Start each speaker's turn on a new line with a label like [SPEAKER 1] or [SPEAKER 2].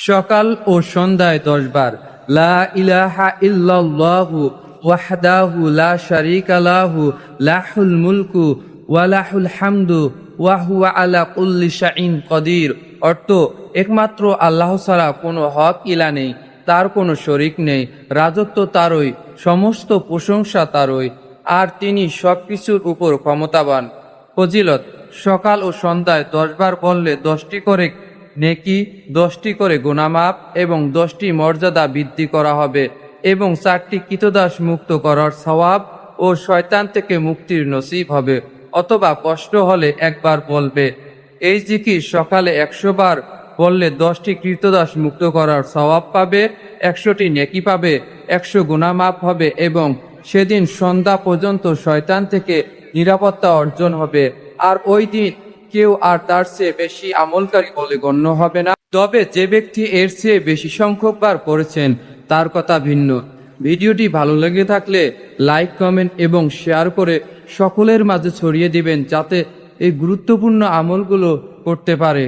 [SPEAKER 1] সকাল ও সন্ধ্যায় 10 বার লা ইলাহা ইল্লাল্লাহু ওয়াহদাহু লা শারীকা লাহু লাহুল মুলকু ওয়া লাহুল হামদু ওয়া হুয়া আলা কুল্লি শাইইন কদির। অর্থ, একমাত্র আল্লাহ ছাড়া কোনো হক ইলা নেই, তার কোনো শরিক নেই, রাজত্ব তারই, সমস্ত প্রশংসা তারই, আর তিনি সবকিছুর উপর ক্ষমতাবান। ফজিলত: সকাল ও সন্ধ্যায় 10 বার বললে 10টি করে নেকি, 10টি করে গুনাহ এবং 10টি মর্যাদা বৃদ্ধি করা হবে এবং 4টি কৃতদাস মুক্ত করার সওয়াব ও শয়তান থেকে মুক্তির নসিব হবে। অথবা কষ্ট হলে একবার বলবে। এই জিকির সকালে 100 বার বললে 10টি কৃতদাস মুক্ত করার সওয়াব পাবে, 100টি নেকি পাবে, 100 গুনাহ মাফ হবে এবং সেদিন সন্ধ্যা পর্যন্ত শয়তান থেকে নিরাপত্তা অর্জন হবে। আর ওই দিন কেউ আর তার চেয়ে বেশি আমলকারী বলে গণ্য হবে না। তবে যে ব্যক্তি এর চেয়ে বেশি সংখ্যক বার করেছেন তার কথা ভিন্ন। ভিডিওটি ভালো লেগে থাকলে লাইক, কমেন্ট এবং শেয়ার করে সকলের মাঝে ছড়িয়ে দিবেন, যাতে এই গুরুত্বপূর্ণ আমলগুলো করতে পারে।